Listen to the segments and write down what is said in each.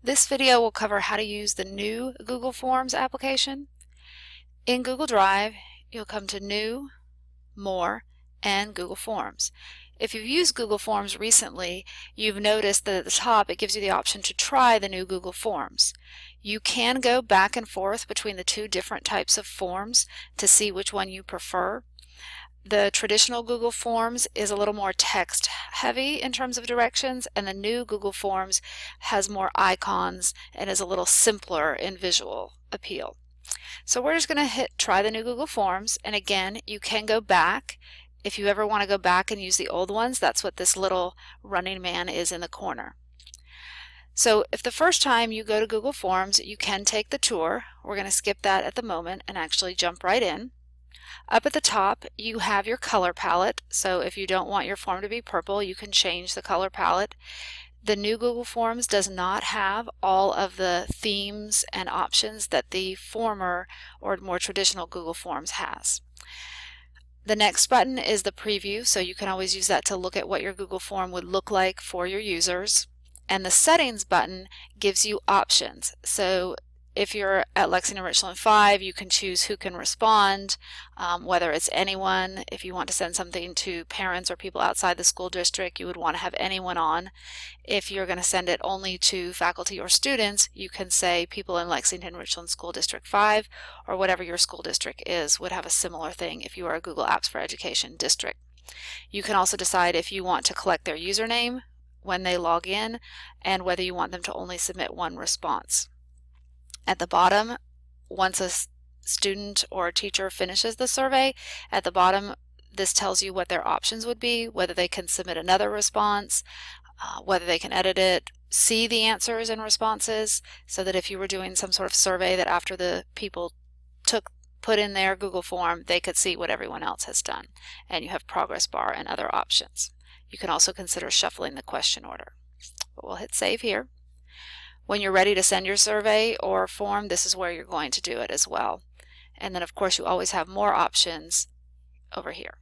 This video will cover how to use the new Google Forms application. In Google Drive, you'll come to New, More, and Google Forms. If you've used Google Forms recently, you've noticed that at the top it gives you the option to try the new Google Forms. You can go back and forth between the two different types of forms to see which one you prefer. The traditional Google Forms is a little more text heavy in terms of directions, and the new Google Forms has more icons and is a little simpler in visual appeal. So we're just going to hit try the new Google Forms, and again you can go back. If you ever want to go back and use the old ones, that's what this little running man is in the corner. So if the first time you go to Google Forms, you can take the tour. We're going to skip that at the moment and actually jump right in. Up at the top, you have your color palette, so if you don't want your form to be purple, you can change the color palette. The new Google Forms does not have all of the themes and options that the former or more traditional Google Forms has. The next button is the preview, so you can always use that to look at what your Google Form would look like for your users. And the settings button gives you options. So if you're at Lexington Richland 5, you can choose who can respond, whether it's anyone. If you want to send something to parents or people outside the school district, you would want to have anyone on. If you're going to send it only to faculty or students, you can say people in Lexington Richland School District 5, or whatever your school district is would have a similar thing if you are a Google Apps for Education district. You can also decide if you want to collect their username when they log in, and whether you want them to only submit one response. At the bottom, once a student or a teacher finishes the survey, at the bottom this tells you what their options would be, whether they can submit another response, whether they can edit it, see the answers and responses, so that if you were doing some sort of survey that after the people put in their Google form, they could see what everyone else has done. And you have progress bar and other options. You can also consider shuffling the question order. But we'll hit save here. When you're ready to send your survey or form, this is where you're going to do it as well. And then of course you always have more options over here.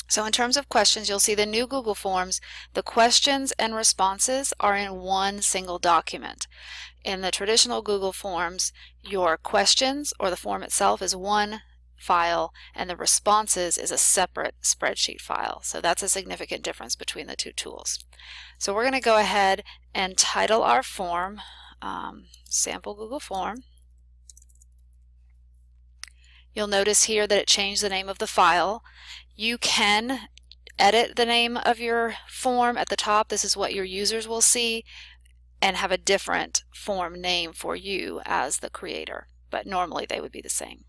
So in terms of questions, you'll see the new Google Forms, the questions and responses are in one single document. In the traditional Google Forms, your questions or the form itself is one file, and the responses is a separate spreadsheet file. So that's a significant difference between the two tools. So we're going to go ahead and title our form Sample Google Form. You'll notice here that it changed the name of the file. You can edit the name of your form at the top. This is what your users will see, and have a different form name for you as the creator, but normally they would be the same.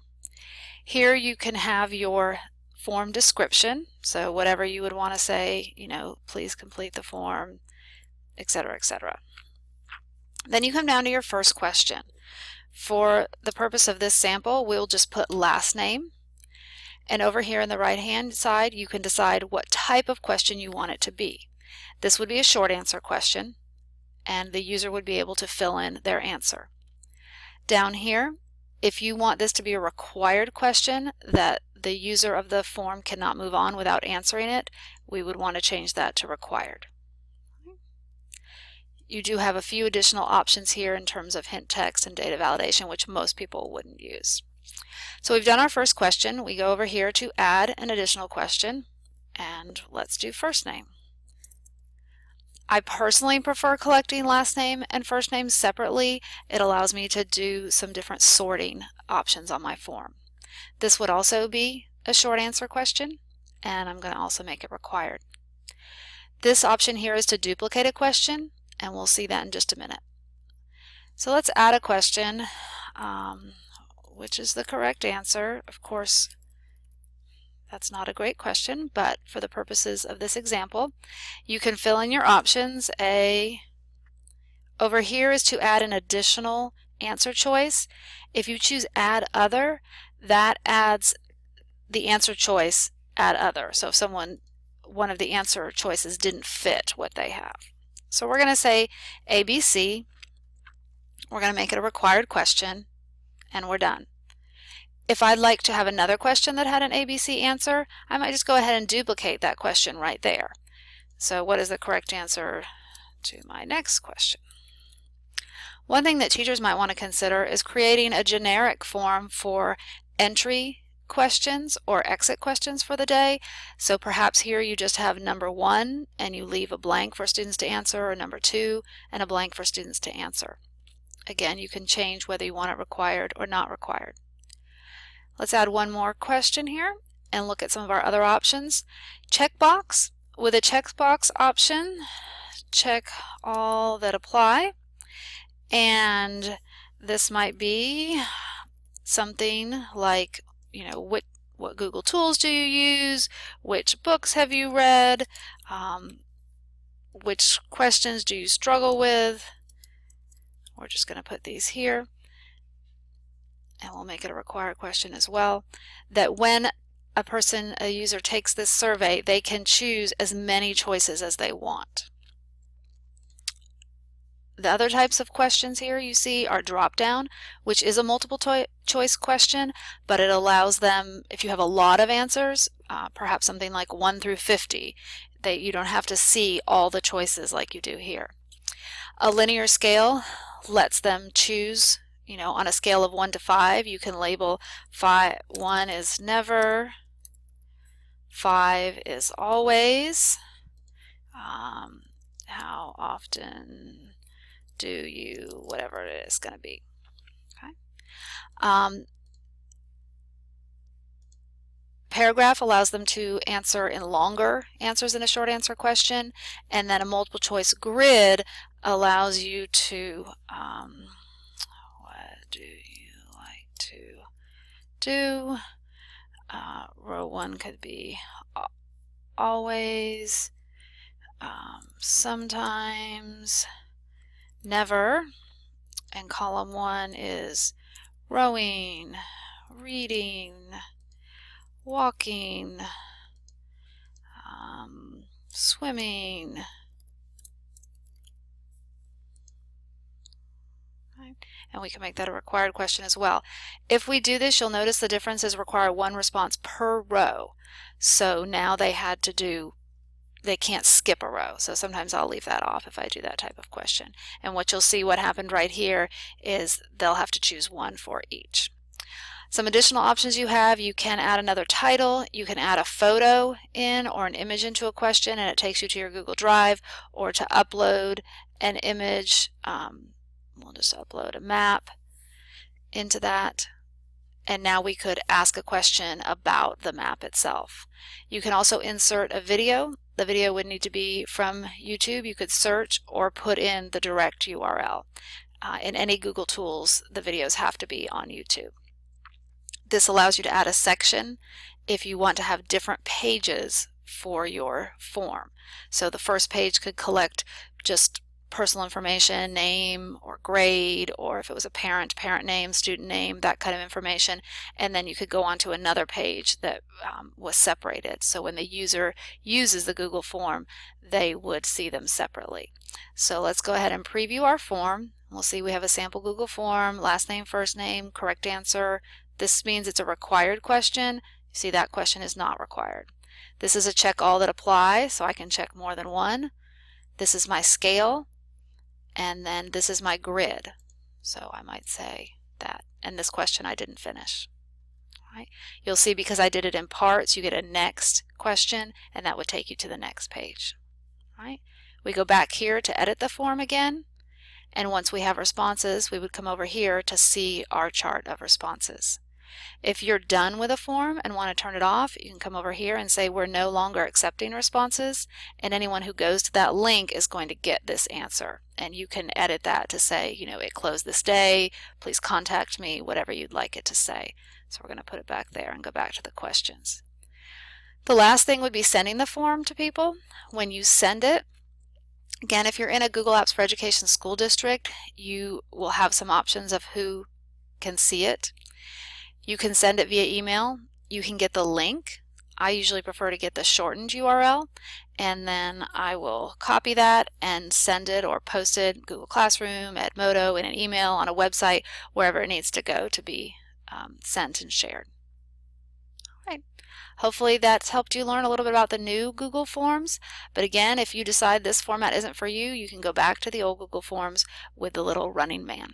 Here you can have your form description, so whatever you would want to say, please complete the form, etc., etc. Then you come down to your first question. For the purpose of this sample, we'll just put last name, and over here on the right hand side you can decide what type of question you want it to be. This would be a short answer question, and the user would be able to fill in their answer. Down here, if you want this to be a required question that the user of the form cannot move on without answering it, we would want to change that to required. You do have a few additional options here in terms of hint text and data validation, which most people wouldn't use. So we've done our first question. We go over here to add an additional question, and let's do first name. I personally prefer collecting last name and first name separately. It allows me to do some different sorting options on my form. This would also be a short answer question, and I'm going to also make it required. This option here is to duplicate a question, and we'll see that in just a minute. So let's add a question, which is the correct answer. Of course, that's not a great question, but for the purposes of this example, you can fill in your options. Over here is to add an additional answer choice. If you choose add other, that adds the answer choice add other. So if one of the answer choices didn't fit what they have. So we're going to say ABC. We're going to make it a required question, and we're done. If I'd like to have another question that had an ABC answer, I might just go ahead and duplicate that question right there. So what is the correct answer to my next question? One thing that teachers might want to consider is creating a generic form for entry questions or exit questions for the day. So perhaps here you just have number 1 and you leave a blank for students to answer, or number 2 and a blank for students to answer. Again, you can change whether you want it required or not required. Let's add one more question here and look at some of our other options. Checkbox. With a checkbox option, check all that apply, and this might be something like, you know, what Google tools do you use, which books have you read, which questions do you struggle with. We're just going to put these here, and we'll make it a required question as well, that when a user takes this survey, they can choose as many choices as they want. The other types of questions here you see are drop-down, which is a multiple choice question, but it allows them, if you have a lot of answers, perhaps something like 1 through 50, you don't have to see all the choices like you do here. A linear scale lets them choose, you know, on a scale of 1 to 5, you can label 1 is never, 5 is always, how often do you, whatever it is going to be. Okay. Paragraph allows them to answer in longer answers in a short answer question, and then a multiple choice grid allows you to, what do you like to do? Row 1 could be always, sometimes, never, and column 1 is rowing, reading, walking, swimming. Right. And we can make that a required question as well. If we do this, you'll notice the difference is require 1 response per row. So now they can't skip a row. So sometimes I'll leave that off if I do that type of question. And what you'll see what happened right here is they'll have to choose 1 for each. Some additional options you have, you can add another title, you can add a photo in or an image into a question, and it takes you to your Google Drive, or to upload an image, we'll just upload a map into that. And now we could ask a question about the map itself. You can also insert a video. The video would need to be from YouTube. You could search or put in the direct URL. In any Google tools, the videos have to be on YouTube. This allows you to add a section if you want to have different pages for your form. So the first page could collect just personal information, name or grade, or if it was a parent name, student name, that kind of information, and then you could go on to another page that was separated. So when the user uses the Google form, they would see them separately. So let's go ahead and preview our form. We'll see we have a sample Google form, last name, first name, correct answer. This means it's a required question. You see that question is not required. This is a check all that apply, so I can check more than one. This is my scale, and then this is my grid. So I might say that. And this question I didn't finish. All right. You'll see because I did it in parts, you get a next question, and that would take you to the next page. All right. We go back here to edit the form again, and once we have responses, we would come over here to see our chart of responses. If you're done with a form and want to turn it off, you can come over here and say we're no longer accepting responses, and anyone who goes to that link is going to get this answer. And you can edit that to say, you know, it closed this day, please contact me, whatever you'd like it to say. So we're going to put it back there and go back to the questions. The last thing would be sending the form to people. When you send it, again, if you're in a Google Apps for Education school district, you will have some options of who can see it. You can send it via email. You can get the link. I usually prefer to get the shortened URL, and then I will copy that and send it or post it Google Classroom, Edmodo, in an email, on a website, wherever it needs to go to be sent and shared. All right. Hopefully that's helped you learn a little bit about the new Google Forms. But again, if you decide this format isn't for you, you can go back to the old Google Forms with the little running man.